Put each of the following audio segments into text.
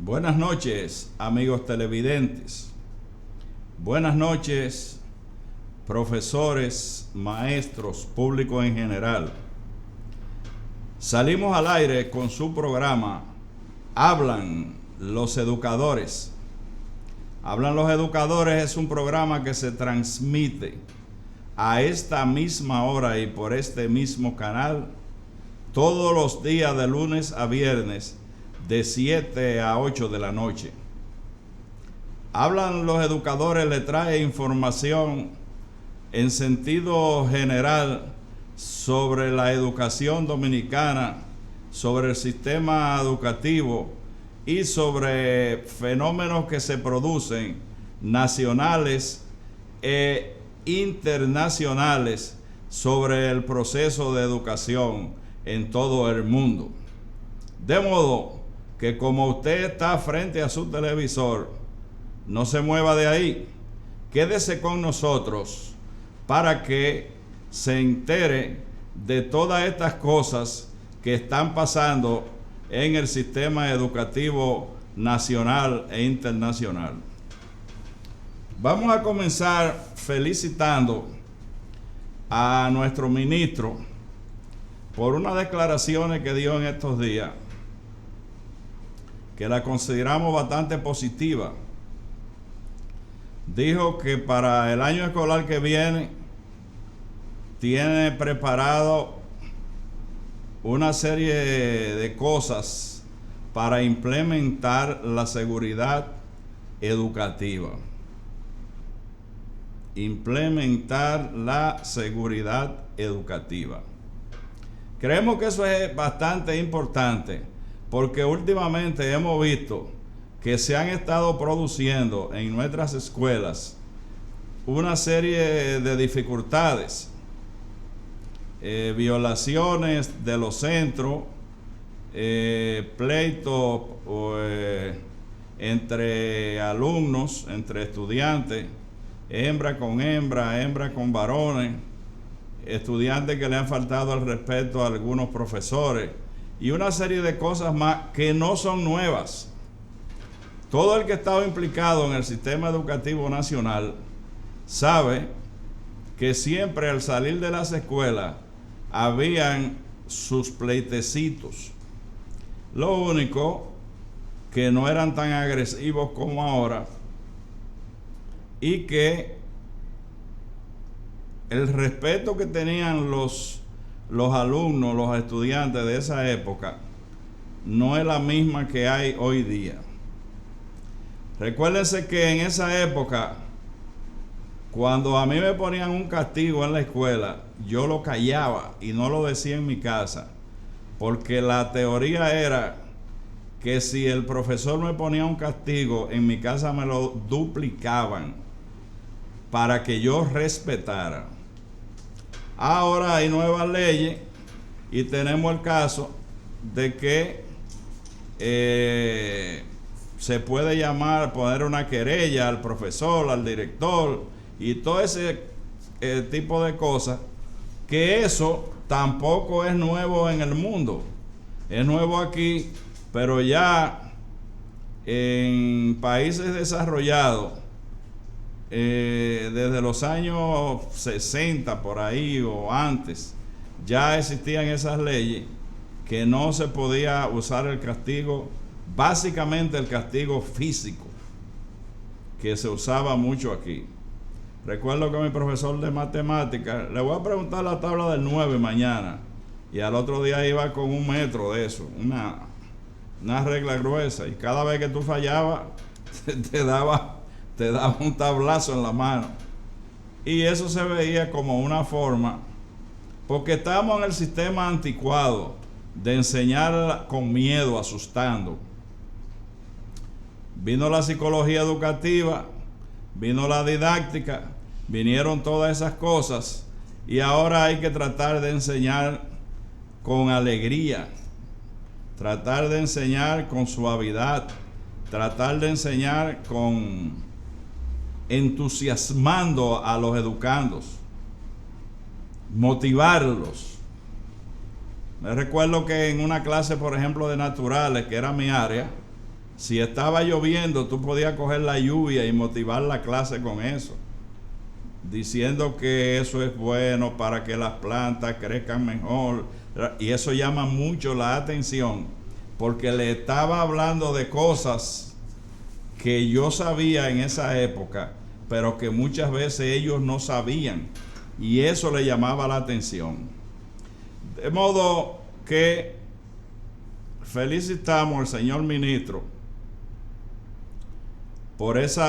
Buenas noches, amigos televidentes. Buenas noches, profesores, maestros, público en general. Salimos al aire con su programa Hablan los Educadores. Hablan los Educadores es un programa que se transmite a esta misma hora y por este mismo canal todos los días de lunes a viernes de 7 a 8 de la noche. Hablan los Educadores le trae información en sentido general sobre la educación dominicana, sobre el sistema educativo y sobre fenómenos que se producen nacionales e internacionales sobre el proceso de educación en todo el mundo. De modo que como usted está frente a su televisor, no se mueva de ahí, quédese con nosotros para que se entere de todas estas cosas que están pasando en el sistema educativo nacional e internacional. Vamos a comenzar felicitando a nuestro ministro por unas declaraciones que dio en estos días, que la consideramos bastante positiva. Dijo que para el año escolar que viene tiene preparado una serie de cosas para implementar la seguridad educativa. Implementar la seguridad educativa. Creemos que eso es bastante importante, porque últimamente hemos visto que se han estado produciendo en nuestras escuelas una serie de dificultades, violaciones de los centros, pleitos entre alumnos, entre estudiantes, hembra con hembra, hembra con varones, estudiantes que le han faltado al respeto a algunos profesores y una serie de cosas más que no son nuevas. Todo el que ha estado implicado en el sistema educativo nacional sabe que siempre al salir de las escuelas habían sus pleitecitos. Lo único que no eran tan agresivos como ahora y que el respeto que tenían los alumnos, los estudiantes de esa época, no es la misma que hay hoy día. Recuérdense que en esa época, cuando a mí me ponían un castigo en la escuela, yo lo callaba y no lo decía en mi casa, porque la teoría era que si el profesor me ponía un castigo, en mi casa me lo duplicaban para que yo respetara. Ahora hay nuevas leyes y tenemos el caso de que se puede poner una querella al profesor, al director y todo ese tipo de cosas, que eso tampoco es nuevo en el mundo. Es nuevo aquí, pero ya en países desarrollados, desde los años 60 por ahí o antes, ya existían esas leyes que no se podía usar el castigo, básicamente el castigo físico, que se usaba mucho aquí. Recuerdo que mi profesor de matemáticas, le voy a preguntar la tabla del 9 mañana, y al otro día iba con 1 metro de eso, una regla gruesa, y cada vez que tú fallabas te daba un tablazo en la mano. Y eso se veía como una forma, porque estamos en el sistema anticuado de enseñar con miedo, asustando. Vino la psicología educativa, vino la didáctica, vinieron todas esas cosas, y ahora hay que tratar de enseñar con alegría, tratar de enseñar con suavidad, tratar de enseñar con entusiasmando a los educandos, motivarlos. Me recuerdo que en una clase, por ejemplo, de naturales, que era mi área, Si estaba lloviendo, tú podías coger la lluvia y motivar la clase con eso, diciendo que eso es bueno para que las plantas crezcan mejor. Y eso llama mucho la atención, porque le estaba hablando de cosas que yo sabía en esa época, pero que muchas veces ellos no sabían, y eso le llamaba la atención. De modo que felicitamos al señor ministro por ese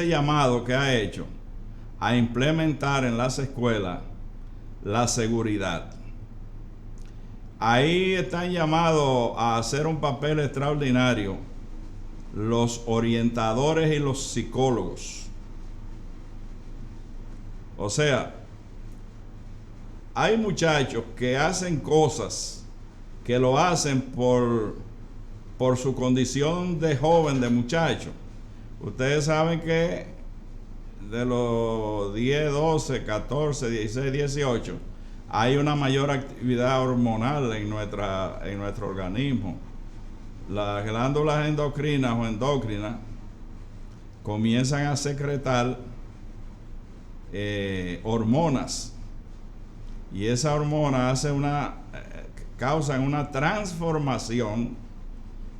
llamado que ha hecho a implementar en las escuelas la seguridad. Ahí están llamados a hacer un papel extraordinario los orientadores y los psicólogos. O sea, hay muchachos que hacen cosas que lo hacen por su condición de joven, de muchacho. Ustedes saben que de los 10, 12, 14, 16, 18, hay una mayor actividad hormonal en nuestro organismo. Las glándulas endocrinas o endócrinas comienzan a secretar hormonas, y esas hormonas causan una transformación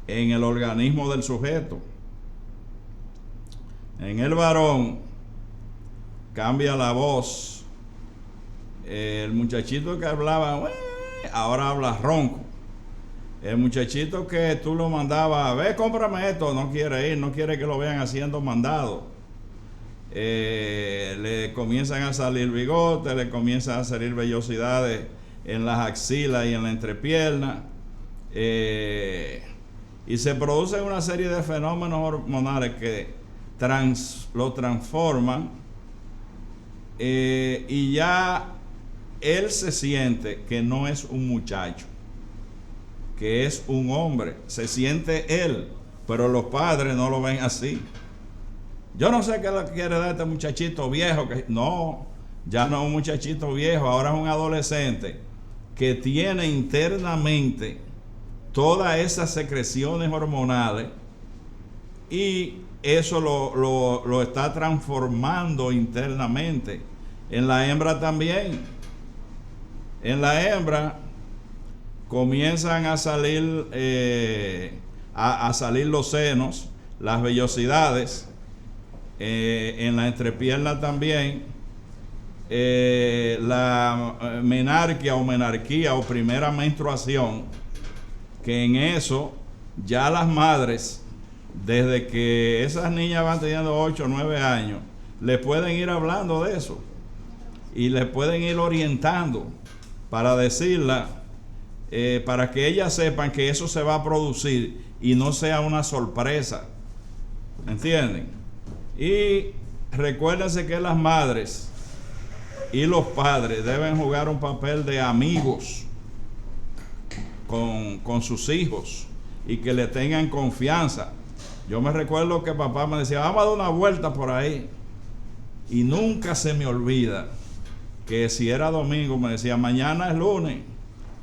en el organismo del sujeto. En el varón cambia la voz. El muchachito que hablaba ahora habla ronco. El muchachito que tú lo mandabas, ve, cómprame esto, no quiere ir, no quiere que lo vean haciendo mandado. Le comienzan a salir bigotes, le comienzan a salir vellosidades en las axilas y en la entrepierna, y se producen una serie de fenómenos hormonales que lo transforman, y ya él se siente que no es un muchacho, que es un hombre. Se siente él, pero los padres no lo ven así. Yo no sé qué le quiere dar este muchachito viejo. No, ya no es un muchachito viejo, ahora es un adolescente que tiene internamente todas esas secreciones hormonales, y eso lo está transformando internamente. En la hembra también. En la hembra comienzan a salir los senos, las vellosidades, en la entrepierna también, la menarquia o menarquía o primera menstruación, que en eso ya las madres, desde que esas niñas van teniendo 8 o 9 años, le pueden ir hablando de eso y le pueden ir orientando para decirla, para que ellas sepan que eso se va a producir y no sea una sorpresa. ¿Entienden? Y recuérdense que las madres y los padres deben jugar un papel de amigos con sus hijos, y que le tengan confianza. Yo me recuerdo que papá me decía, vamos a dar una vuelta por ahí, y nunca se me olvida que si era domingo me decía, mañana es lunes,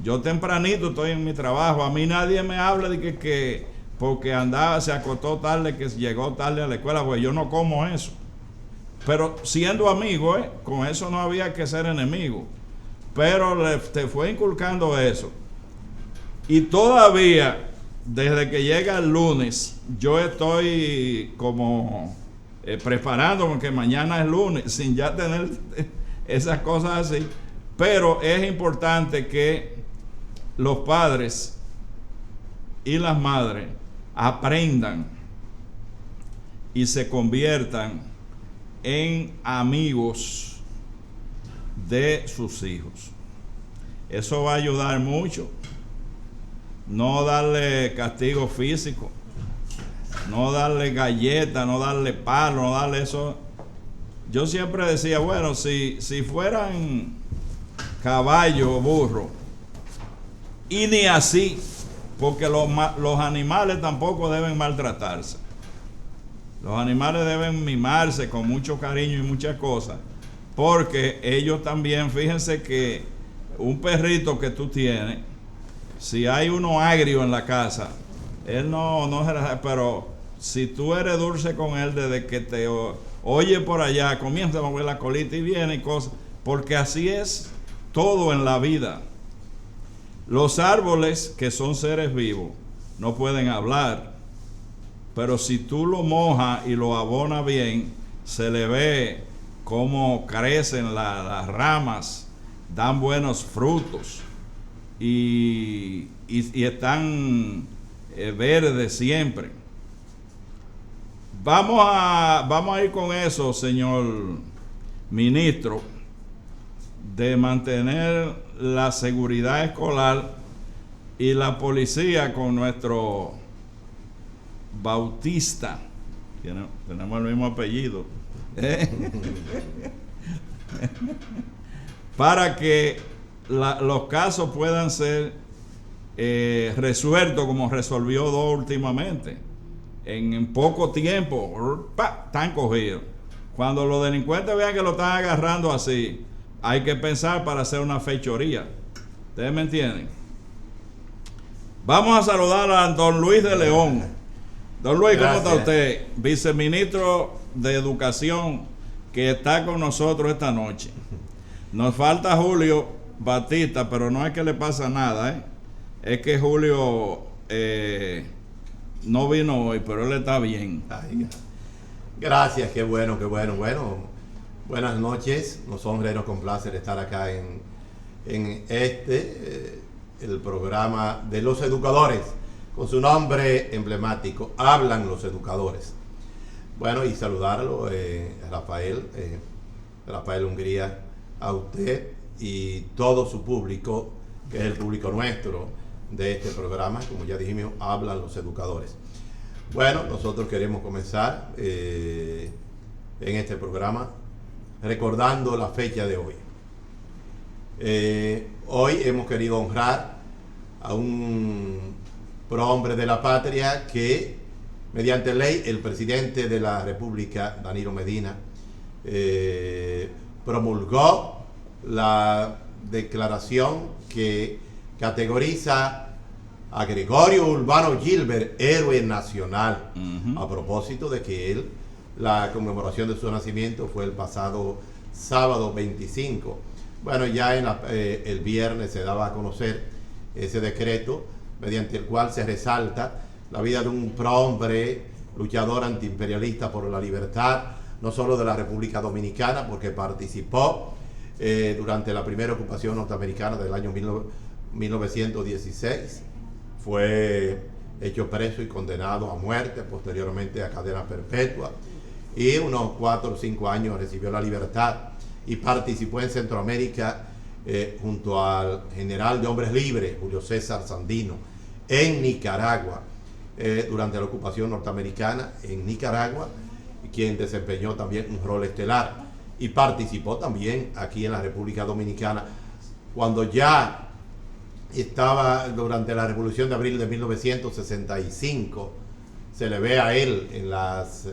yo tempranito estoy en mi trabajo, a mí nadie me habla de que porque se acostó tarde, que llegó tarde a la escuela, pues yo no como eso. Pero siendo amigo, con eso no había que ser enemigo, pero te fue inculcando eso. Y todavía, desde que llega el lunes, yo estoy como preparándome, que mañana es lunes, sin ya tener esas cosas así. Pero es importante que los padres y las madres aprendan y se conviertan en amigos de sus hijos. Eso va a ayudar mucho. No darle castigo físico, no darle galletas, no darle palo, no darle eso. Yo siempre decía, bueno, si fueran caballo o burro, y ni así, porque los animales tampoco deben maltratarse. Los animales deben mimarse con mucho cariño y muchas cosas, porque ellos también, fíjense que un perrito que tú tienes, si hay uno agrio en la casa, Él no, pero si tú eres dulce con él desde que te oye por allá, comienza a mover la colita y viene y cosas, porque así es todo en la vida. Los árboles, que son seres vivos, no pueden hablar, pero si tú lo mojas y lo abonas bien, se le ve cómo crecen las ramas, dan buenos frutos y están verdes siempre. Vamos a ir con eso, señor ministro, de mantener la seguridad escolar y la policía con nuestro Bautista. Tenemos el mismo apellido. Para que los casos puedan ser resueltos como resolvió dos últimamente. En poco tiempo, están cogidos. Cuando los delincuentes vean que lo están agarrando así, hay que pensar para hacer una fechoría. ¿Ustedes me entienden? Vamos a saludar a don Luis de León. Don Luis, ¿cómo está usted? Viceministro de Educación, que está con nosotros esta noche. Nos falta Julio Batista, pero no es que le pasa nada, ¿eh? Es que Julio no vino hoy, pero él está bien. Ay, gracias, qué bueno. Buenas noches, nos honra y nos complace estar acá en el programa de los educadores, con su nombre emblemático, Hablan los Educadores. Bueno, y saludarlo, Rafael Hungría, a usted y todo su público, que es el público nuestro de este programa, como ya dijimos, Hablan los Educadores. Bueno, nosotros queremos comenzar en este programa recordando la fecha de hoy. Hoy hemos querido honrar a un prohombre de la patria que, mediante ley, el presidente de la República, Danilo Medina, promulgó la declaración que categoriza a Gregorio Urbano Gilbert, héroe nacional, a propósito de que la conmemoración de su nacimiento fue el pasado sábado 25. Bueno, ya el viernes se daba a conocer ese decreto mediante el cual se resalta la vida de un prohombre luchador antiimperialista por la libertad, no solo de la República Dominicana, porque participó durante la primera ocupación norteamericana del año 1916, fue hecho preso y condenado a muerte, posteriormente a cadena perpetua, y unos 4 o 5 años recibió la libertad y participó en Centroamérica junto al general de hombres libres, Julio César Sandino, en Nicaragua, durante la ocupación norteamericana en Nicaragua, quien desempeñó también un rol estelar, y participó también aquí en la República Dominicana cuando ya estaba durante la Revolución de Abril de 1965. Se le ve a él en las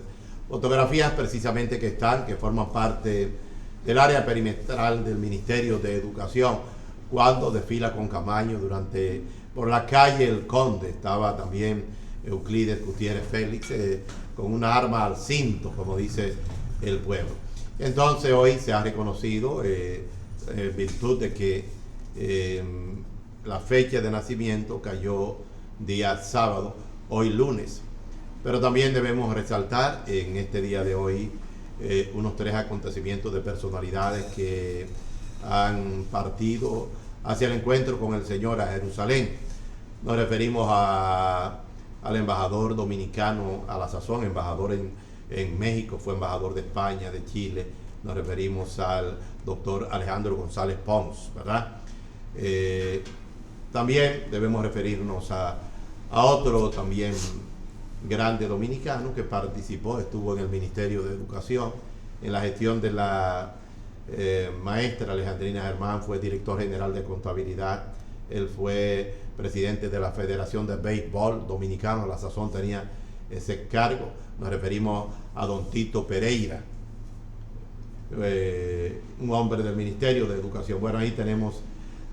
fotografías precisamente que forman parte del área perimetral del Ministerio de Educación, cuando desfila con Camaño por la calle El Conde. Estaba también Euclides Gutiérrez Félix con una arma al cinto, como dice el pueblo. Entonces hoy se ha reconocido, en virtud de que la fecha de nacimiento cayó día sábado, hoy lunes. Pero también debemos resaltar en este día de hoy unos 3 acontecimientos de personalidades que han partido hacia el encuentro con el Señor a Jerusalén. Nos referimos al embajador dominicano, a la sazón embajador en México, fue embajador de España, de Chile. Nos referimos al doctor Alejandro González Pons, ¿verdad? También debemos referirnos a otro también grande dominicano que estuvo en el Ministerio de Educación, en la gestión de la maestra Alejandrina Germán, fue director general de contabilidad. Él fue presidente de la Federación de Béisbol Dominicano, a la sazón tenía ese cargo. Nos referimos a don Tito Pereira, un hombre del Ministerio de Educación. Bueno, ahí tenemos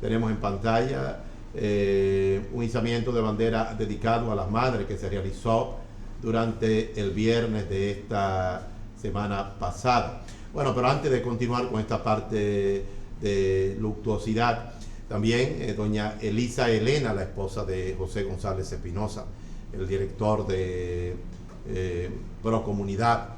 en pantalla un izamiento de bandera dedicado a las madres que se realizó durante el viernes de esta semana pasada. Bueno, pero antes de continuar con esta parte de luctuosidad, también doña Elisa Elena, la esposa de José González Espinosa, el director de Procomunidad,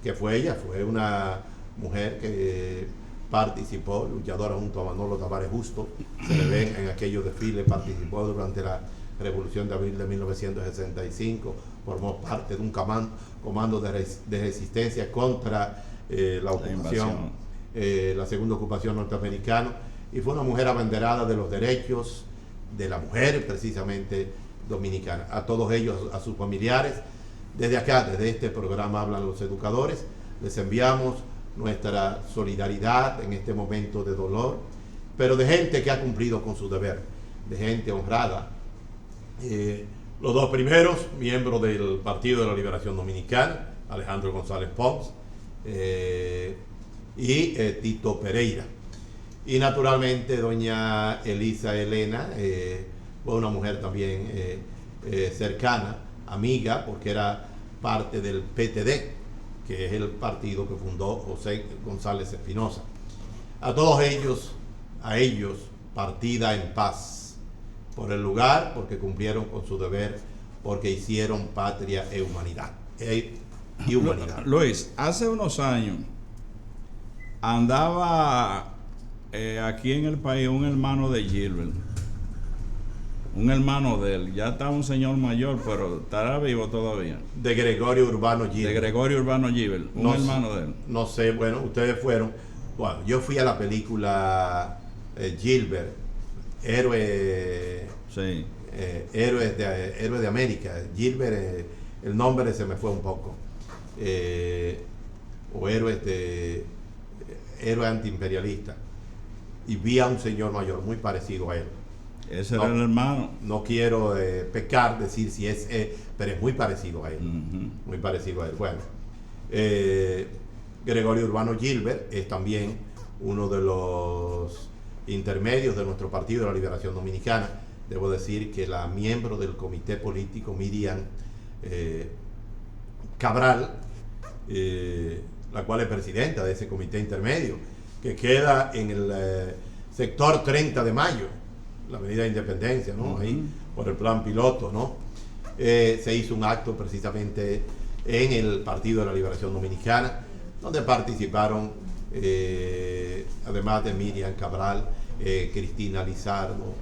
que fue una mujer que participó, luchadora junto a Manolo Tavares Justo, se le ve en aquellos desfiles, participó durante la Revolución de Abril de 1965, formó parte de un comando de resistencia contra la ocupación, la segunda ocupación norteamericana, y fue una mujer abanderada de los derechos de la mujer, precisamente dominicana. A todos ellos, a sus familiares, desde acá, desde este programa Hablan los Educadores, les enviamos nuestra solidaridad en este momento de dolor, pero de gente que ha cumplido con su deber, de gente honrada. Los dos primeros, miembros del Partido de la Liberación Dominicana, Alejandro González Pons y Tito Pereira. Y naturalmente doña Elisa Elena, fue una mujer también cercana, amiga, porque era parte del PTD, que es el partido que fundó José González Espinosa. A todos ellos, partida en paz, por el lugar, porque cumplieron con su deber, porque hicieron patria e humanidad. Y humanidad. Luis, hace unos años andaba aquí en el país un hermano de Gilbert, un hermano de él, ya está un señor mayor, pero estará vivo todavía. De Gregorio Urbano Gilbert. De Gregorio Urbano Gilbert, un hermano de él. No sé, bueno, ustedes fueron. Bueno, yo fui a la película Gilbert, Héroe. Sí. Héroe de América. Gilbert, el nombre se me fue un poco. O héroe antiimperialista. Y vi a un señor mayor muy parecido a él. Ese era el hermano. No quiero pecar, decir si es, pero es muy parecido a él. Muy parecido a él. Bueno, Gregorio Urbano Gilbert es también uno de los intermedios de nuestro Partido de la Liberación Dominicana. Debo decir que la miembro del comité político, Miriam Cabral, la cual es presidenta de ese comité intermedio, que queda en el sector 30 de Mayo, la Avenida Independencia, ¿no? Ahí, por el plan piloto, ¿no? Se hizo un acto precisamente en el Partido de la Liberación Dominicana, donde participaron, además de Miriam Cabral, Cristina Lizardo,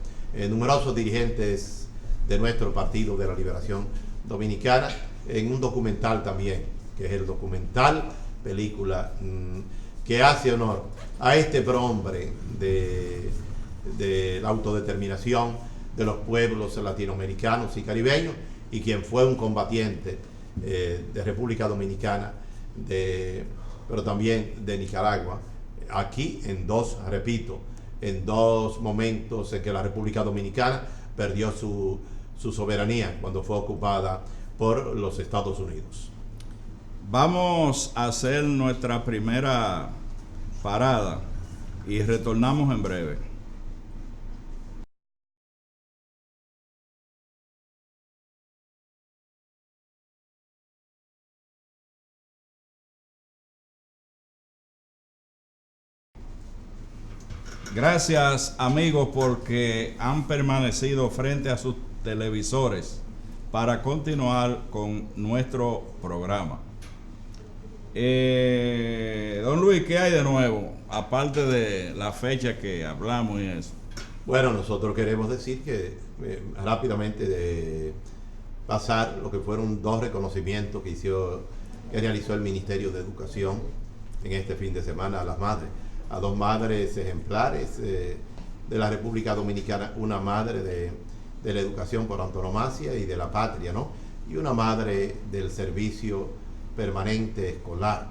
numerosos dirigentes de nuestro Partido de la Liberación Dominicana, en un documental también, que es el documental película que hace honor a este prohombre de la autodeterminación de los pueblos latinoamericanos y caribeños, y quien fue un combatiente de República Dominicana, pero también de Nicaragua, aquí en dos momentos en que la República Dominicana perdió su soberanía cuando fue ocupada por los Estados Unidos. Vamos a hacer nuestra primera parada y retornamos en breve. Gracias, amigos, porque han permanecido frente a sus televisores para continuar con nuestro programa. Don Luis, ¿qué hay de nuevo? Aparte de la fecha que hablamos y eso. Bueno, nosotros queremos decir que rápidamente de pasar lo que fueron dos reconocimientos que realizó el Ministerio de Educación en este fin de semana a las madres, a dos madres ejemplares de la República Dominicana, una madre de la educación por antonomasia y de la patria, ¿no? Y una madre del servicio permanente escolar.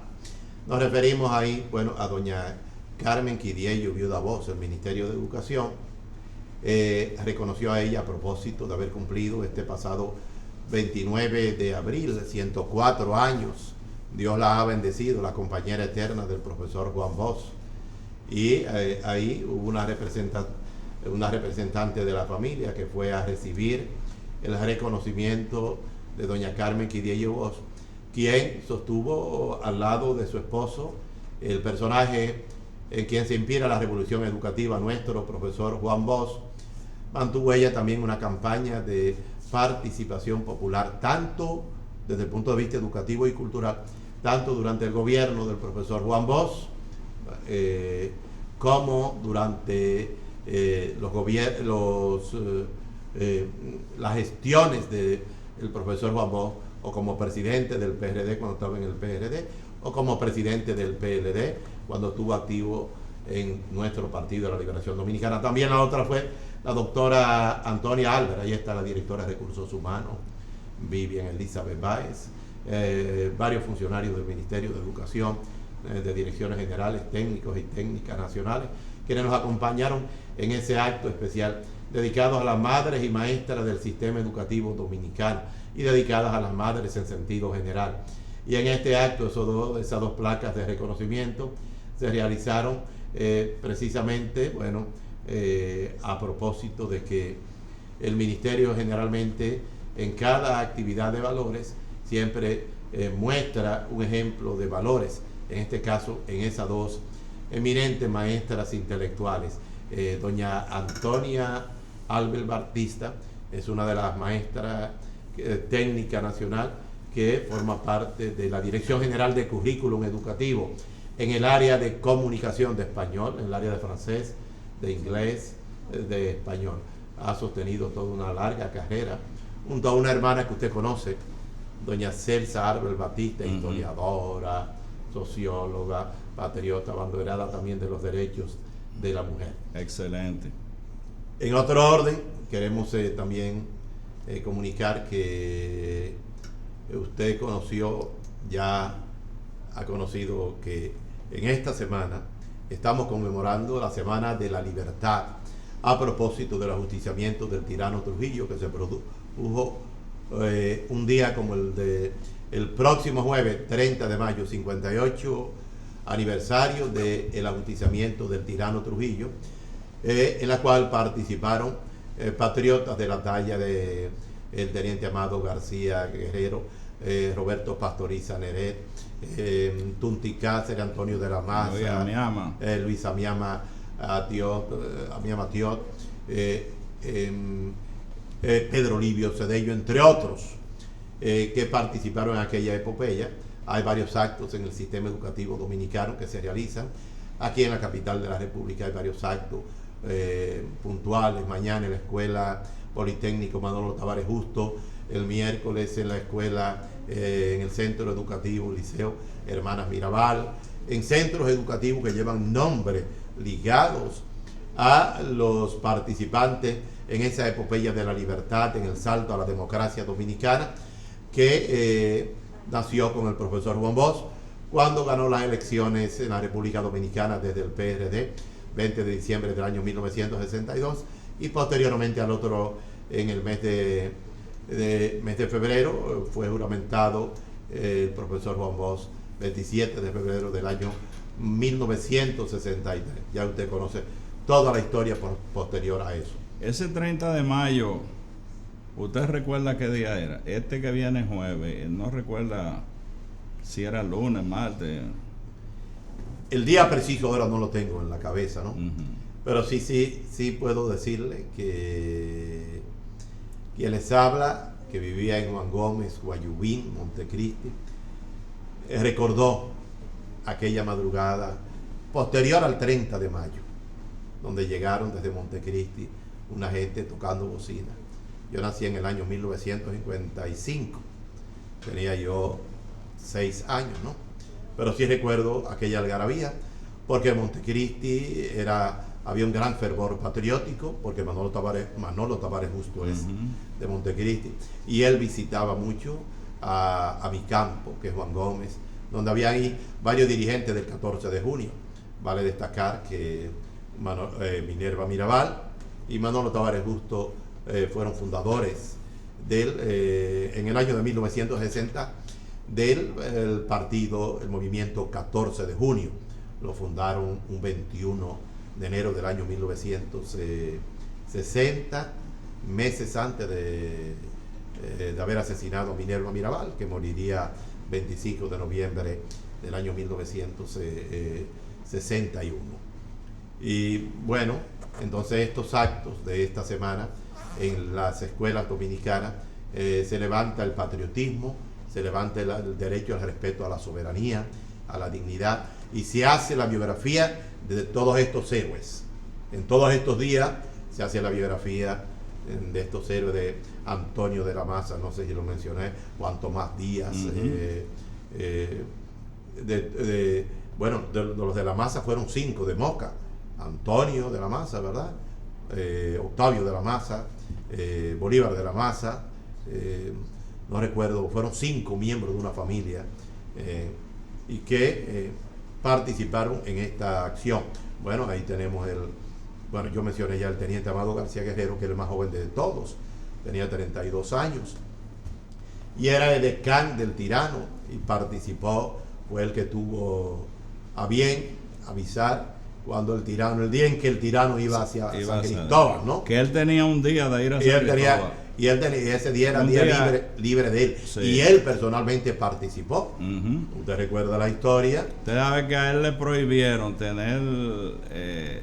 Nos referimos ahí, bueno, a doña Carmen Quidiello, viuda voz del Ministerio de Educación. Reconoció a ella a propósito de haber cumplido este pasado 29 de abril, 104 años. Dios la ha bendecido, la compañera eterna del profesor Juan Bosch. Y ahí hubo una una representante de la familia que fue a recibir el reconocimiento de doña Carmen Quidiello Bosch, quien sostuvo al lado de su esposo el personaje en quien se inspira la revolución educativa, nuestro profesor Juan Bosch. Mantuvo ella también una campaña de participación popular, tanto desde el punto de vista educativo y cultural, tanto durante el gobierno del profesor Juan Bosch, como durante las gestiones del profesor Juan Bosch, o como presidente del PRD cuando estaba en el PRD, o como presidente del PLD cuando estuvo activo en nuestro Partido de la Liberación Dominicana. También la otra fue la doctora Antonia Álvarez, ahí está la directora de Recursos Humanos, Vivian Elizabeth Báez, varios funcionarios del Ministerio de Educación, de direcciones generales, técnicos y técnicas nacionales, quienes nos acompañaron en ese acto especial dedicados a las madres y maestras del sistema educativo dominicano y dedicadas a las madres en sentido general. Y en este acto esas dos placas de reconocimiento se realizaron precisamente, a propósito de que el Ministerio generalmente en cada actividad de valores siempre muestra un ejemplo de valores, en este caso en esas dos eminentes maestras intelectuales. Doña Antonia Albert Batista es una de las maestras técnica nacional que forma parte de la Dirección General de Currículum Educativo en el área de comunicación de español, en el área de francés, de inglés, de español. Ha sostenido toda una larga carrera junto a una hermana que usted conoce, doña Celsa Albert Batista, historiadora, socióloga, patriota, abanderada también de los derechos de la mujer. Excelente. En otro orden, queremos también comunicar que usted ha conocido que en esta semana estamos conmemorando la Semana de la Libertad a propósito del ajusticiamiento del tirano Trujillo, que se produjo un día como el próximo jueves 30 de mayo, 58 aniversario del ajusticiamiento del tirano Trujillo, en la cual participaron patriotas de la talla de el teniente Amado García Guerrero, Roberto Pastoriza Neret, Tunti Cáceres, Antonio de la Maza, Luis Amiama Tiot, Pedro Livio Cedello, entre otros, que participaron en aquella epopeya. Hay varios actos en el sistema educativo dominicano que se realizan. Aquí en la capital de la República hay varios actos puntuales. Mañana en la Escuela Politécnico Manolo Tavares Justo, el miércoles en la escuela, en el Centro Educativo Liceo Hermanas Mirabal, en centros educativos que llevan nombres ligados a los participantes en esa epopeya de la libertad, en el salto a la democracia dominicana, que nació con el profesor Juan Bosch cuando ganó las elecciones en la República Dominicana desde el PRD, 20 de diciembre del año 1962, y posteriormente al otro, en el mes de febrero, fue juramentado el profesor Juan Bosch, 27 de febrero del año 1963. Ya usted conoce toda la historia posterior a eso. Ese 30 de mayo, ¿usted recuerda qué día era? Este que viene jueves, no recuerda si era lunes, martes. El día preciso ahora no lo tengo en la cabeza, ¿no? Pero sí puedo decirle que quien les habla, que vivía en Juan Gómez, Guayubín, Montecristi, recordó aquella madrugada posterior al 30 de mayo, donde llegaron desde Montecristi una gente tocando bocina. Yo nací en el año 1955, tenía yo 6 años, ¿no? Pero sí recuerdo aquella algarabía, porque en Montecristi había un gran fervor patriótico, porque Manolo Tavares Justo es de Montecristi, y él visitaba mucho a mi campo, que es Juan Gómez, donde había ahí varios dirigentes del 14 de junio. Vale destacar que Minerva Mirabal y Manolo Tavares Justo fueron fundadores en el año de 1960 del partido, el movimiento 14 de junio. Lo fundaron un 21 de enero del año 1960. 60 meses antes de haber asesinado a Minerva Mirabal, que moriría 25 de noviembre del año 1961. Y bueno, entonces estos actos de esta semana en las escuelas dominicanas se levanta el patriotismo, se levanta el derecho al respeto a la soberanía, a la dignidad, y se hace la biografía de todos estos héroes. En todos estos días se hace la biografía de estos héroes, de Antonio de la Maza, no sé si lo mencioné, Juan Tomás Díaz, bueno, de los de la Maza fueron 5 de Moca: Antonio de la Maza, ¿verdad? Octavio de la Maza, Bolívar de la Maza, no recuerdo, fueron 5 miembros de una familia y que participaron en esta acción. Bueno, ahí tenemos bueno, yo mencioné ya el teniente Amado García Guerrero, que es el más joven de todos, tenía 32 años y era el decán del tirano y participó, fue el que tuvo a bien avisar cuando el día en que el tirano iba hacia San Cristóbal, ¿no? Que él tenía un día de ir a San Cristóbal. Y ese día era día libre de él. Sí. Y él personalmente participó. Usted recuerda la historia. Usted sabe que a él le prohibieron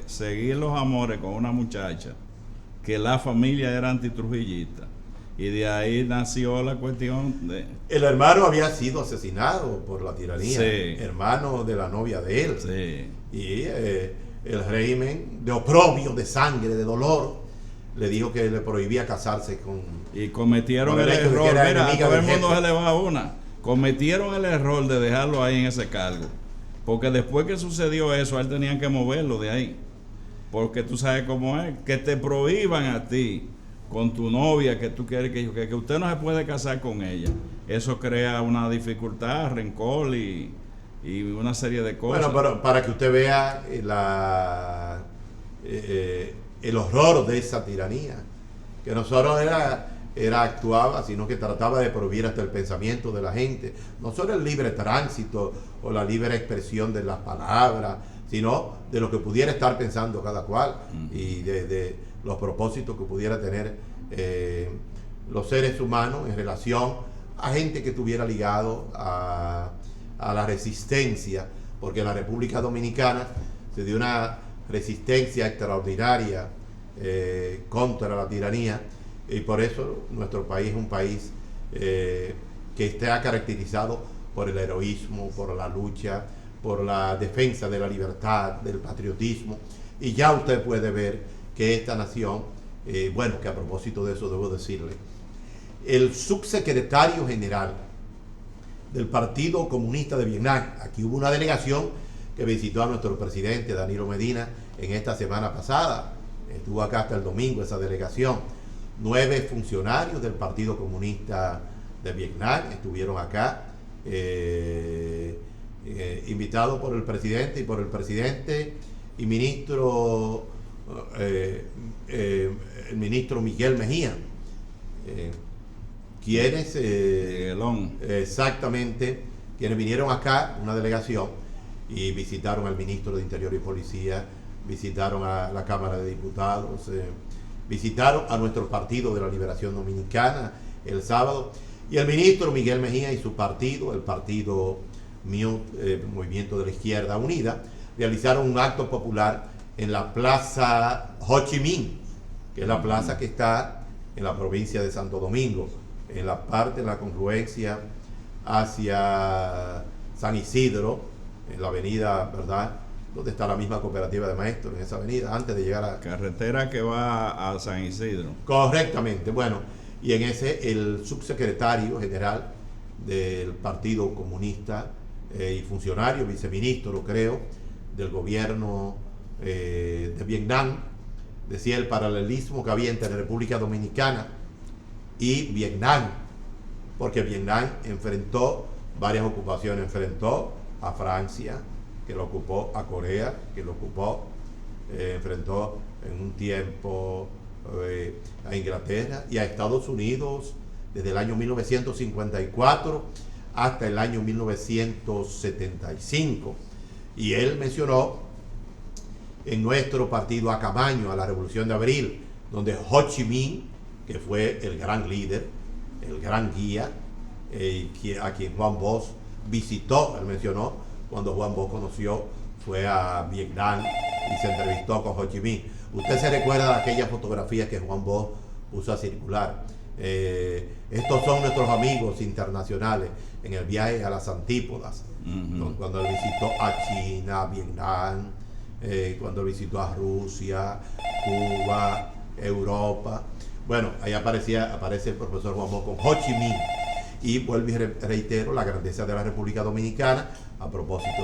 seguir los amores con una muchacha, que la familia era antitrujillista. Y de ahí nació la cuestión de... El hermano había sido asesinado por la tiranía. Sí. Hermano de la novia de él. Sí. Y el régimen de oprobio, de sangre, de dolor, le dijo que le prohibía casarse con... Y cometieron el error, mira, a todo el mundo se le va una. Cometieron el error de dejarlo ahí en ese cargo. Porque después que sucedió eso, a él tenían que moverlo de ahí. Porque tú sabes cómo es, que te prohíban a ti, con tu novia, que tú quieres que usted no se puede casar con ella. Eso crea una dificultad, rencor y una serie de cosas. Bueno, pero para que usted vea el horror de esa tiranía, que no solo actuaba, sino que trataba de prohibir hasta el pensamiento de la gente, no solo el libre tránsito o la libre expresión de las palabras, sino de lo que pudiera estar pensando cada cual y de los propósitos que pudiera tener los seres humanos en relación a gente que estuviera ligado a la resistencia, porque en la República Dominicana se dio una resistencia extraordinaria contra la tiranía, y por eso nuestro país es un país que está caracterizado por el heroísmo, por la lucha, por la defensa de la libertad, del patriotismo. Y ya usted puede ver que esta nación, bueno, que a propósito de eso debo decirle, el subsecretario general del Partido Comunista de Vietnam, aquí hubo una delegación que visitó a nuestro presidente Danilo Medina en esta semana pasada, estuvo acá hasta el domingo esa delegación. 9 funcionarios del Partido Comunista de Vietnam estuvieron acá, invitados por el presidente y ministro, el ministro Miguel Mejía, quienes exactamente, quienes vinieron acá, una delegación, y visitaron al ministro de Interior y Policía, visitaron a la Cámara de Diputados, visitaron a nuestro Partido de la Liberación Dominicana el sábado, y el ministro Miguel Mejía y su partido, el partido mío, Movimiento de la Izquierda Unida, realizaron un acto popular en la Plaza Ho Chi Minh, que es la plaza que está en la provincia de Santo Domingo, en la parte de la confluencia hacia San Isidro, en la avenida, ¿verdad?, donde está la misma cooperativa de maestros, en esa avenida, antes de llegar a... Carretera que va a San Isidro. Correctamente, bueno, y en ese el subsecretario general del Partido Comunista y funcionario, viceministro, creo, del gobierno de Vietnam, decía el paralelismo que había entre la República Dominicana y Vietnam, porque Vietnam enfrentó varias ocupaciones, enfrentó a Francia, que lo ocupó, a Corea, que lo ocupó, enfrentó en un tiempo a Inglaterra y a Estados Unidos desde el año 1954 hasta el año 1975. Y él mencionó en nuestro partido a Camaño, a la Revolución de Abril, donde Ho Chi Minh, que fue el gran líder, el gran guía, a quien Juan Bosch visitó, él mencionó, cuando Juan Bosch fue a Vietnam y se entrevistó con Ho Chi Minh. Usted se recuerda de aquellas fotografías que Juan Bosch puso a circular. Estos son nuestros amigos internacionales en el viaje a las antípodas, cuando él visitó a China, Vietnam, cuando él visitó a Rusia, Cuba, Europa. Bueno, ahí aparece el profesor Juan Bosch con Ho Chi Minh. Y vuelvo y reitero la grandeza de la República Dominicana a propósito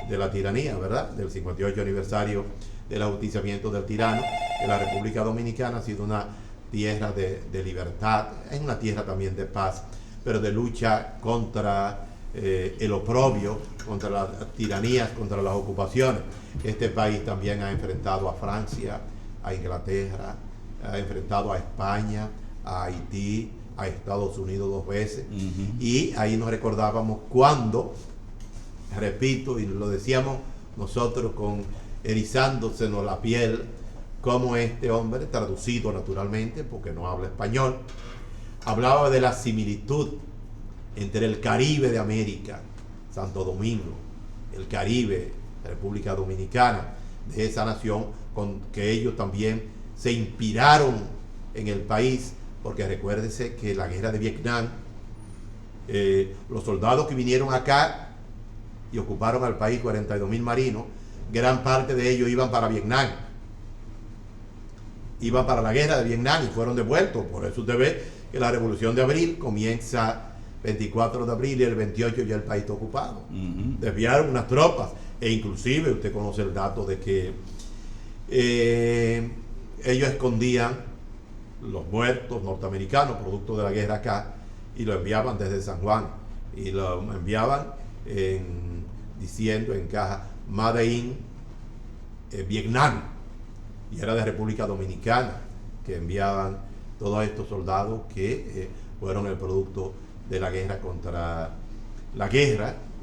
de la tiranía, ¿verdad? Del 58 aniversario del ajusticiamiento del tirano, que la República Dominicana ha sido una tierra de libertad, es una tierra también de paz, pero de lucha contra el oprobio, contra las tiranías, contra las ocupaciones. Este país también ha enfrentado a Francia, a Inglaterra, ha enfrentado a España, a Haití, a Estados Unidos 2 veces. Y ahí nos recordábamos cuando, repito, y lo decíamos nosotros erizándosenos la piel, como este hombre, traducido naturalmente, porque no habla español, hablaba de la similitud entre el Caribe de América, Santo Domingo, el Caribe, República Dominicana, de esa nación, con que ellos también se inspiraron en el país, porque recuérdese que la guerra de Vietnam, los soldados que vinieron acá y ocuparon al país, 42.000 marinos, gran parte de ellos iban para Vietnam, iban para la guerra de Vietnam y fueron devueltos. Por eso usted ve que la Revolución de Abril comienza 24 de abril y el 28 ya el país está ocupado. Desviaron unas tropas e inclusive usted conoce el dato de que ellos escondían los muertos norteamericanos producto de la guerra acá y lo enviaban desde San Juan y lo enviaban diciendo en caja Made in Vietnam, y era de República Dominicana que enviaban todos estos soldados que fueron el producto de la guerra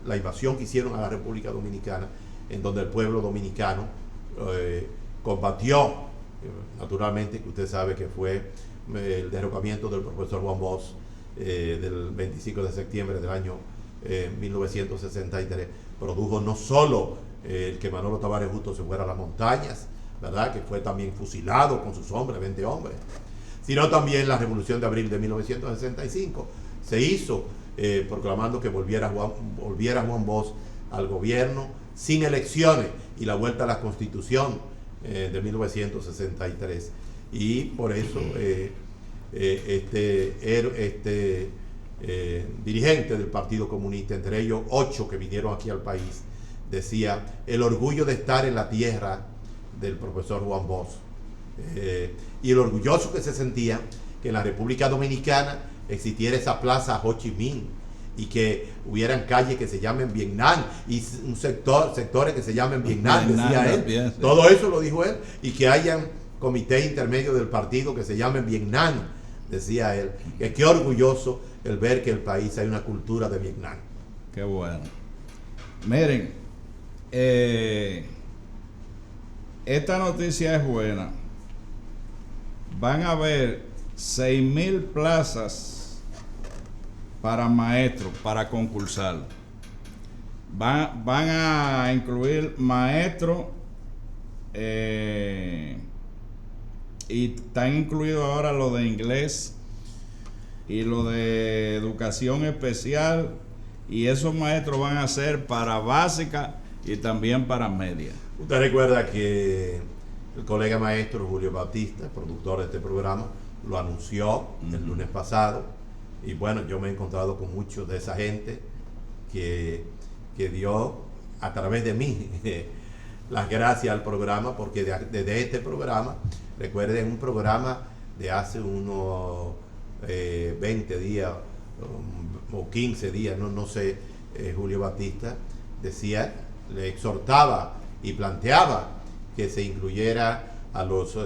la invasión que hicieron a la República Dominicana, en donde el pueblo dominicano combatió, naturalmente, que usted sabe que fue el derrocamiento del profesor Juan Bosch del 25 de septiembre del año 1963, produjo no solo el que Manolo Tavares Justo se fuera a las montañas, ¿verdad? Que fue también fusilado con sus hombres, 20 hombres, sino también la Revolución de Abril de 1965 se hizo proclamando que volviera Juan Bosch al gobierno sin elecciones y la vuelta a la Constitución de 1963. Y por eso dirigente del Partido Comunista, entre ellos 8 que vinieron aquí al país, decía el orgullo de estar en la tierra del profesor Juan Bosch, y el orgulloso que se sentía que en la República Dominicana existiera esa plaza Ho Chi Minh y que hubieran calles que se llamen Vietnam y sectores que se llamen Vietnam, decía él. Bien, sí. Todo eso lo dijo él, y que hayan comités intermedios del partido que se llamen Vietnam, decía él. Que qué orgulloso el ver que el país hay una cultura de Vietnam. Qué bueno. Miren, esta noticia es buena. Van a haber 6.000 plazas para maestros para concursar. Van a incluir maestros y están incluidos ahora lo de inglés y lo de educación especial, y esos maestros van a ser para básica y también para media. Usted recuerda que el colega maestro Julio Bautista, productor de este programa, lo anunció el lunes pasado, y bueno, yo me he encontrado con muchos de esa gente que dio a través de mí las gracias al programa, porque desde este programa, recuerden, un programa de hace unos 20 días o 15 días, no sé, Julio Bautista decía, le exhortaba y planteaba que se incluyera a los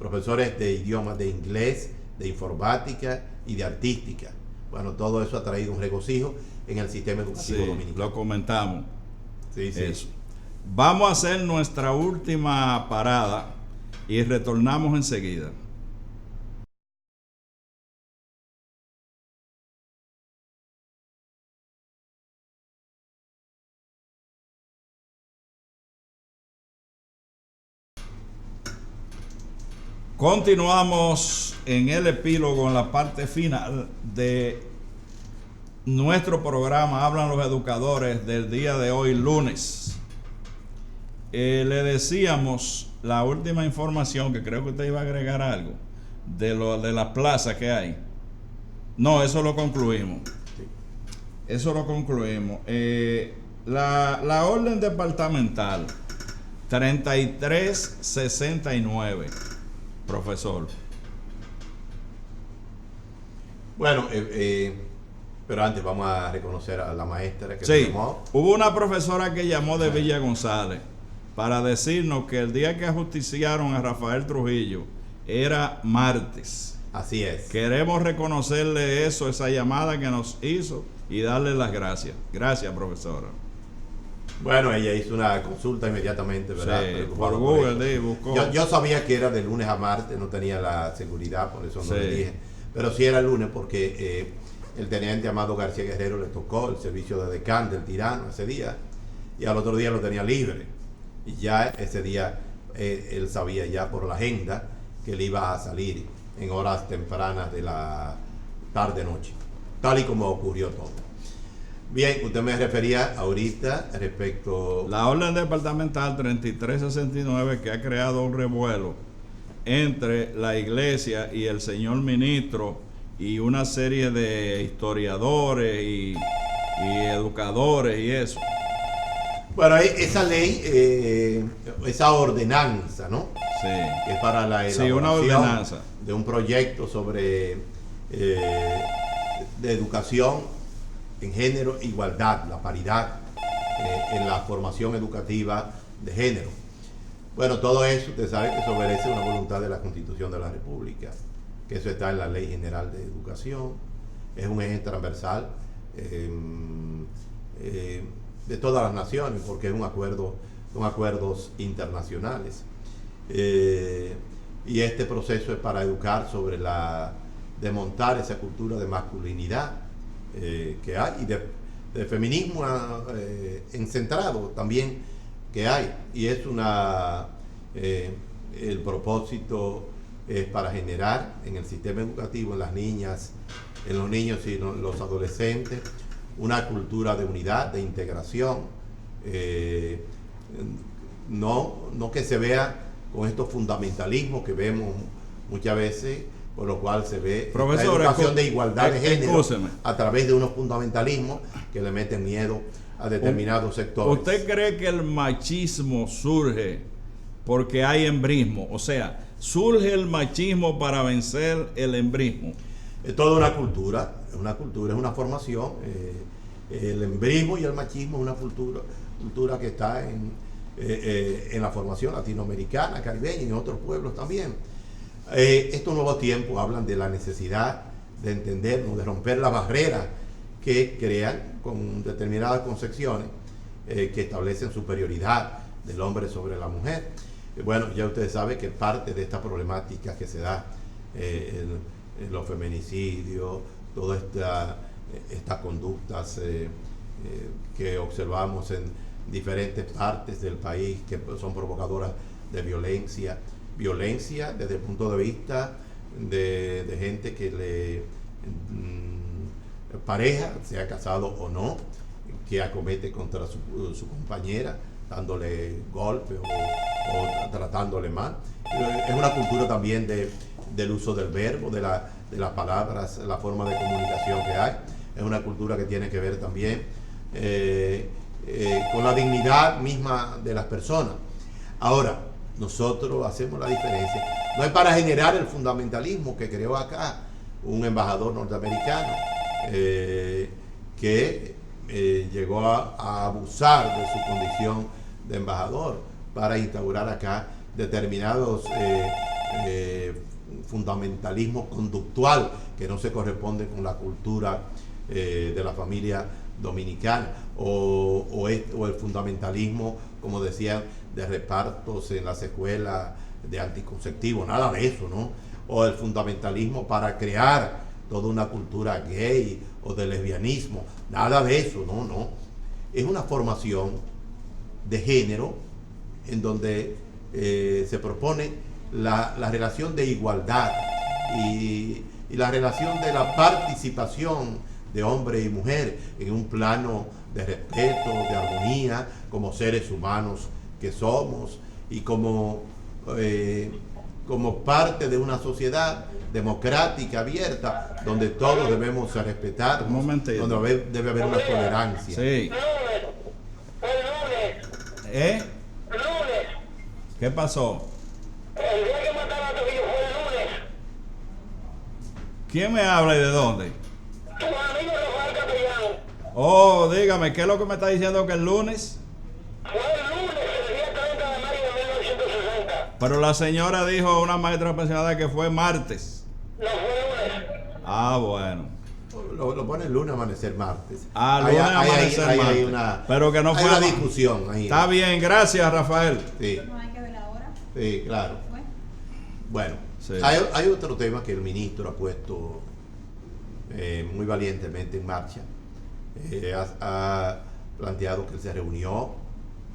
profesores de idiomas de inglés, de informática y de artística. Bueno, todo eso ha traído un regocijo en el sistema educativo dominicano. Lo comentamos. Sí. Eso. Vamos a hacer nuestra última parada y retornamos enseguida. Continuamos en el epílogo, en la parte final de nuestro programa Hablan los Educadores del día de hoy, lunes. Le decíamos la última información, que creo que usted iba a agregar algo, de las plazas que hay. No, eso lo concluimos. Sí. Eso lo concluimos. La orden departamental 3369. Profesor. Bueno, pero antes vamos a reconocer a la maestra que Sí, llamó. hubo una profesora que llamó de Villa González para decirnos que el día que ajusticiaron a Rafael Trujillo era martes. Así es. Queremos reconocerle eso, esa llamada que nos hizo, y darle las gracias. Gracias, profesora. Bueno, ella hizo una consulta inmediatamente, ¿verdad? Sí, por Google, buscó. Yo sabía que era de lunes a martes, no tenía la seguridad, por eso no Sí. le dije. Pero sí era lunes porque el teniente Amado García Guerrero le tocó el servicio de decán del tirano ese día, y al otro día lo tenía libre. Y ya ese día él sabía ya por la agenda que él iba a salir en horas tempranas de la tarde-noche, tal y como ocurrió todo. Bien, usted me refería ahorita respecto... La orden departamental 3369, que ha creado un revuelo entre la iglesia y el señor ministro y una serie de historiadores y educadores y eso. Bueno, esa ley, esa ordenanza, ¿no? Sí. Que es para la Sí, una ordenanza de un proyecto sobre de educación en género e igualdad, la paridad en la formación educativa de género. Bueno, todo eso, usted sabe que eso obedece una voluntad de la Constitución de la República, que eso está en la Ley General de Educación, es un eje transversal de todas las naciones, porque es un acuerdo, son acuerdos internacionales. Y este proceso es para educar sobre desmontar esa cultura de masculinidad que hay, y de feminismo encentrado también que hay, y es el propósito es para generar en el sistema educativo, en las niñas, en los niños y los adolescentes, una cultura de unidad, de integración, no que se vea con estos fundamentalismos que vemos muchas veces, por lo cual se ve la educación de igualdad de género a través de unos fundamentalismos que le meten miedo a determinados sectores. ¿Usted cree que el machismo surge porque hay embrismo? O sea, ¿surge el machismo para vencer el embrismo? Es toda una cultura, es una formación. El embrismo y el machismo es una cultura que está en la formación latinoamericana, caribeña y en otros pueblos también. Estos nuevos tiempos hablan de la necesidad de entendernos, de romper las barreras que crean con determinadas concepciones que establecen superioridad del hombre sobre la mujer. Bueno, ya ustedes saben que parte de esta problemática que se da en los feminicidios, todas estas conductas que observamos en diferentes partes del país que son provocadoras de violencia desde el punto de vista de gente que pareja, sea casado o no, que acomete contra su compañera, dándole golpe o tratándole mal. Es una cultura también del uso del verbo, de las palabras, la forma de comunicación que hay. Es una cultura que tiene que ver también con la dignidad misma de las personas. Ahora, nosotros hacemos la diferencia. No es para generar el fundamentalismo que creó acá un embajador norteamericano que llegó a abusar de su condición de embajador para instaurar acá determinados fundamentalismo conductual que no se corresponde con la cultura de la familia dominicana, o el fundamentalismo, como decían, de repartos en las escuelas de anticonceptivo, nada de eso, ¿no? O el fundamentalismo para crear toda una cultura gay o de lesbianismo, nada de eso, no. Es una formación de género en donde se propone la relación de igualdad y la relación de la participación de hombre y mujer en un plano de respeto, de armonía, como seres humanos que somos y como parte de una sociedad democrática, abierta, donde todos debemos respetar, donde debe haber una tolerancia. Sí. Lunes. ¿Qué pasó? El día que mataron a Trujillo fue el lunes. ¿Quién me habla y de dónde? Tu amigo Rafael Capellán. Oh, dígame, ¿qué es lo que me está diciendo que el lunes? Fue el lunes, el día 30 de mayo de 1960. Pero la señora dijo, una maestra pensionada, que fue martes. No, fue el lunes. Ah, bueno. Lo pone el lunes, amanecer martes. Lunes, amanecer martes. Hay una, pero que no fue una discusión ahí. Está bien, gracias, Rafael. Sí. No hay que ver la hora. Sí, claro. Bueno, sí. Hay otro tema que el ministro ha puesto muy valientemente en marcha. Ha planteado que se reunió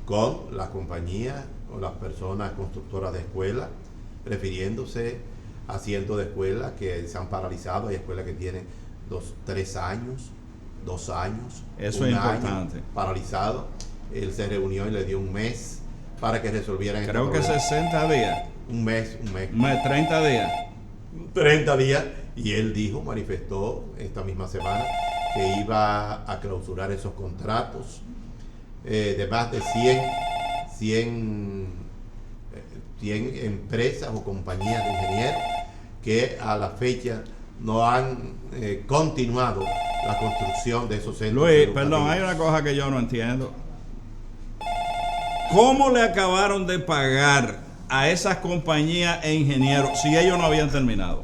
con las compañías o las personas constructoras de escuelas, refiriéndose a cientos de escuelas que se han paralizado. Hay escuelas que tienen 3 años, 2 años, eso es importante, paralizado. Él se reunió y le dio un mes para que resolvieran. Creo que 60 días. Un mes. 30 días. 30 días. Y él manifestó esta misma semana que iba a clausurar esos contratos de más de 100 empresas o compañías de ingenieros que a la fecha no han continuado la construcción de esos centros. Luis, perdón, hay una cosa que yo no entiendo. ¿Cómo le acabaron de pagar a esas compañías e ingenieros si ellos no habían terminado?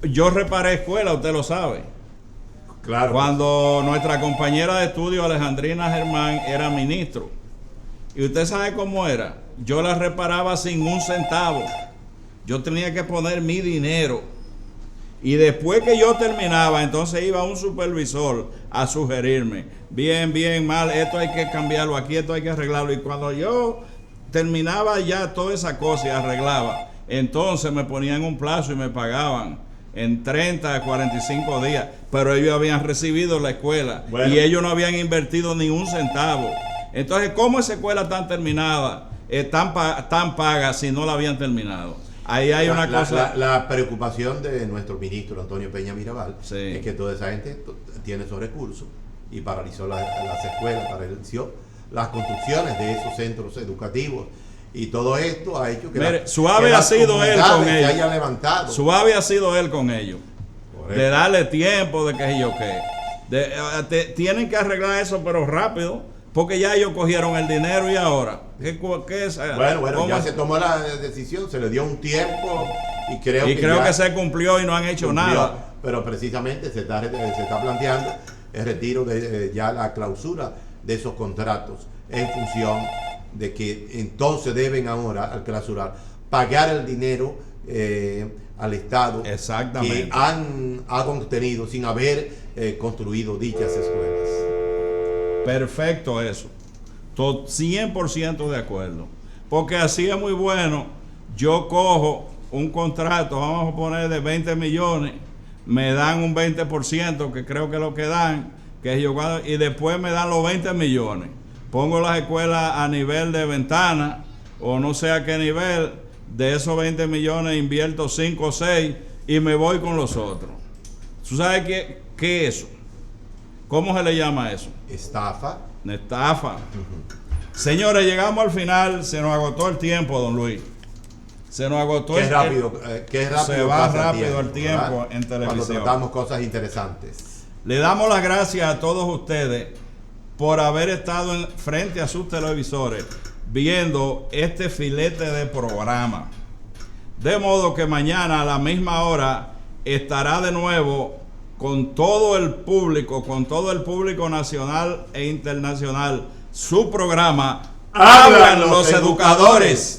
Yo reparé escuela, usted lo sabe. Claro. Cuando nuestra compañera de estudio, Alejandrina Germán, era ministro. Y usted sabe cómo era. Yo la reparaba sin un centavo. Yo tenía que poner mi dinero. Y después que yo terminaba, entonces iba un supervisor a sugerirme, bien, mal, esto hay que cambiarlo aquí, esto hay que arreglarlo. Y cuando yo terminaba ya toda esa cosa y arreglaba, entonces me ponían un plazo y me pagaban en 30 a 45 días. Pero ellos habían recibido la escuela y ellos no habían invertido ni un centavo. Entonces, ¿cómo esa escuela tan terminada, tan paga si no la habían terminado? Ahí hay una cosa. La preocupación de nuestro ministro Antonio Peña Mirabal es que toda esa gente tiene esos recursos y paralizó las escuelas, paralizó las construcciones de esos centros educativos. Y todo esto ha hecho que suave ha sido él con ellos. Haya levantado. Suave ha sido él con ellos. Correcto. De darle tiempo, de que yo qué. Tienen que arreglar eso, pero rápido, porque ya ellos cogieron el dinero y ahora. ¿Qué es? Bueno, ya se tomó la decisión, se le dio un tiempo y creo que se cumplió y no han hecho nada. Pero precisamente se está planteando el retiro de ya la clausura de esos contratos en función de que entonces deben ahora, al clausurar, pagar el dinero al Estado que han obtenido sin haber construido dichas escuelas. Perfecto eso. 100% de acuerdo. Porque así es muy bueno. Yo cojo un contrato, vamos a poner de 20 millones, me dan un 20%, que creo que es lo que dan, y después me dan los 20 millones. Pongo las escuelas a nivel de ventana, o no sé a qué nivel, de esos 20 millones invierto 5 o 6 y me voy con los otros. ¿Tú sabes qué es eso? ¿Cómo se le llama eso? Estafa. Señores, llegamos al final, se nos agotó el tiempo, don Luis. Se nos agotó qué rápido se va rápido el tiempo en televisión. Cuando tratamos cosas interesantes. Le damos las gracias a todos ustedes por haber estado frente a sus televisores viendo este filete de programa. De modo que mañana a la misma hora estará de nuevo con todo el público nacional e internacional, su programa Hablan los Educadores.